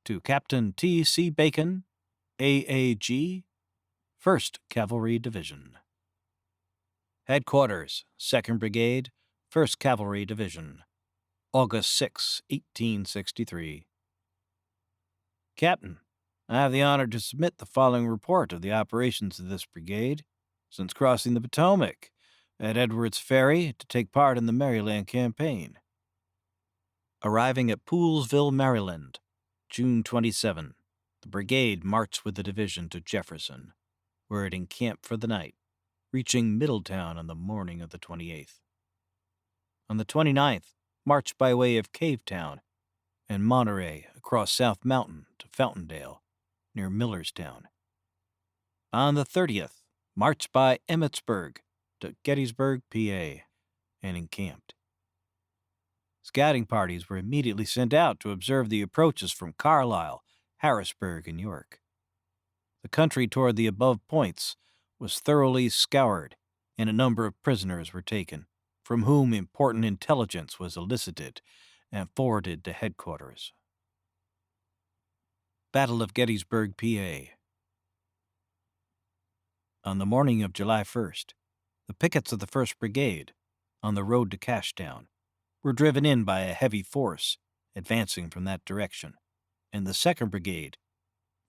to Captain T.C. Bacon, AAG, 1st Cavalry Division. Headquarters, 2nd Brigade, 1st Cavalry Division, August 6, 1863. Captain, I have the honor to submit the following report of the operations of this brigade since crossing the Potomac at Edwards Ferry to take part in the Maryland campaign. Arriving at Poolesville, Maryland, June 27, the brigade marched with the division to Jefferson, where it encamped for the night, reaching Middletown on the morning of the 28th. On the 29th, marched by way of Cavetown and Monterey across South Mountain to Fountaindale, near Millerstown. On the 30th, marched by Emmitsburg to Gettysburg, PA, and encamped. Scouting parties were immediately sent out to observe the approaches from Carlisle, Harrisburg, and York. The country toward the above points was thoroughly scoured, and a number of prisoners were taken, from whom important intelligence was elicited and forwarded to headquarters. Battle of Gettysburg, PA. On the morning of July 1st, the pickets of the 1st Brigade, on the road to Cashtown, were driven in by a heavy force advancing from that direction, and the 2nd Brigade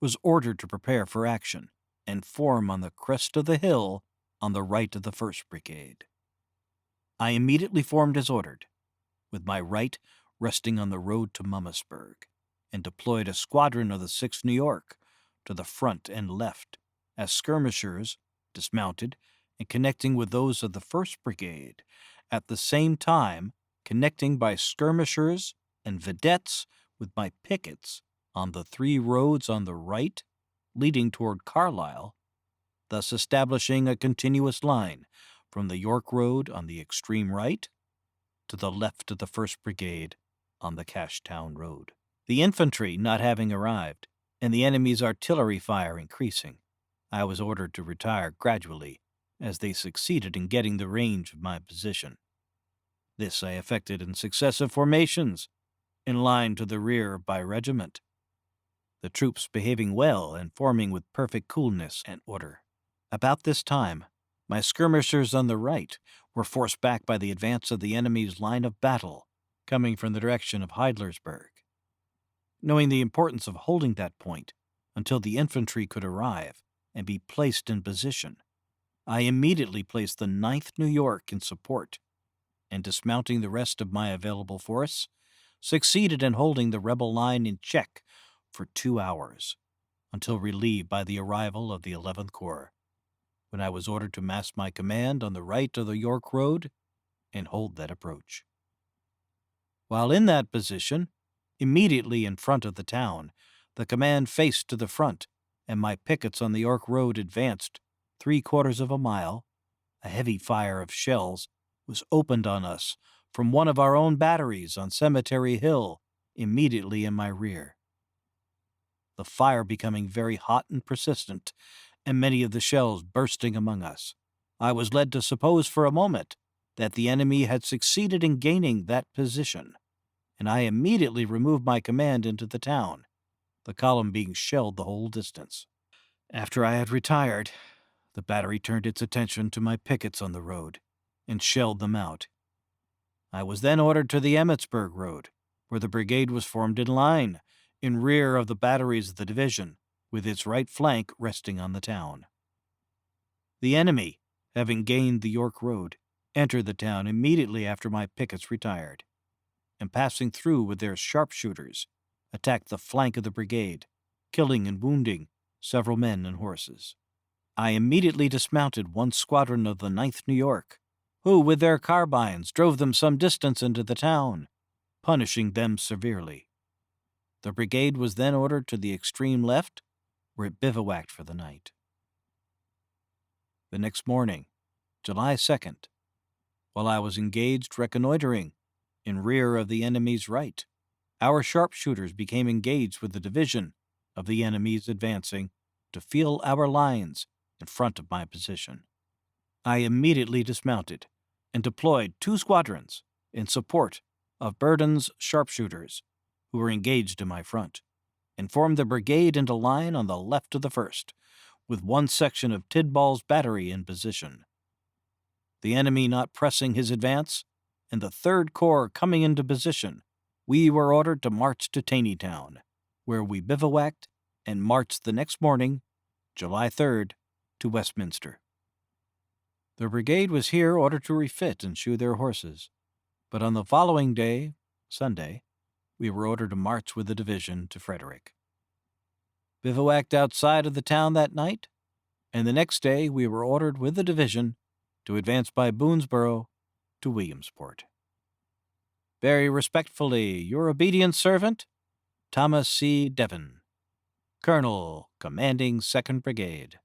was ordered to prepare for action and form on the crest of the hill on the right of the 1st Brigade. I immediately formed as ordered, with my right resting on the road to Mummasburg, and deployed a squadron of the 6th New York to the front and left as skirmishers, dismounted and connecting with those of the 1st Brigade, at the same time connecting by skirmishers and vedettes with my pickets on the 3 roads on the right leading toward Carlisle, thus establishing a continuous line from the York Road on the extreme right to the left of the 1st Brigade on the Cashtown Road. The infantry not having arrived, and the enemy's artillery fire increasing, I was ordered to retire gradually as they succeeded in getting the range of my position. This I effected in successive formations, in line to the rear of my regiment, the troops behaving well and forming with perfect coolness and order. About this time, my skirmishers on the right were forced back by the advance of the enemy's line of battle, coming from the direction of Heidlersburg. Knowing the importance of holding that point until the infantry could arrive and be placed in position, I immediately placed the 9th New York in support, and dismounting the rest of my available force, succeeded in holding the rebel line in check for 2 hours, until relieved by the arrival of the 11th Corps, when I was ordered to mass my command on the right of the York Road and hold that approach. While in that position, immediately in front of the town, the command faced to the front, and my pickets on the York Road advanced 3/4 of a mile. A heavy fire of shells was opened on us from one of our own batteries on Cemetery Hill, immediately in my rear. The fire becoming very hot and persistent, and many of the shells bursting among us, I was led to suppose for a moment that the enemy had succeeded in gaining that position, and I immediately removed my command into the town, the column being shelled the whole distance. After I had retired, the battery turned its attention to my pickets on the road and shelled them out. I was then ordered to the Emmitsburg Road, where the brigade was formed in line, in rear of the batteries of the division, with its right flank resting on the town. The enemy, having gained the York Road, entered the town immediately after my pickets retired, and passing through with their sharpshooters, attacked the flank of the brigade, killing and wounding several men and horses. I immediately dismounted one squadron of the 9th New York, who, with their carbines, drove them some distance into the town, punishing them severely. The brigade was then ordered to the extreme left, where it bivouacked for the night. The next morning, July 2nd, while I was engaged reconnoitering in rear of the enemy's right, our sharpshooters became engaged with the division of the enemy's advancing to feel our lines in front of my position. I immediately dismounted and deployed 2 squadrons in support of Burden's sharpshooters, who were engaged in my front, and formed the brigade into line on the left of the 1st, with one section of Tidball's battery in position. The enemy not pressing his advance, and the 3rd Corps coming into position, we were ordered to march to Taneytown, where we bivouacked and marched the next morning, July 3rd, to Westminster. The brigade was here ordered to refit and shoe their horses, but on the following day, Sunday, we were ordered to march with the division to Frederick. Bivouacked outside of the town that night, and the next day we were ordered with the division to advance by Boonesboro to Williamsport. Very respectfully, your obedient servant, Thomas C. Devin, Colonel, Commanding 2nd Brigade.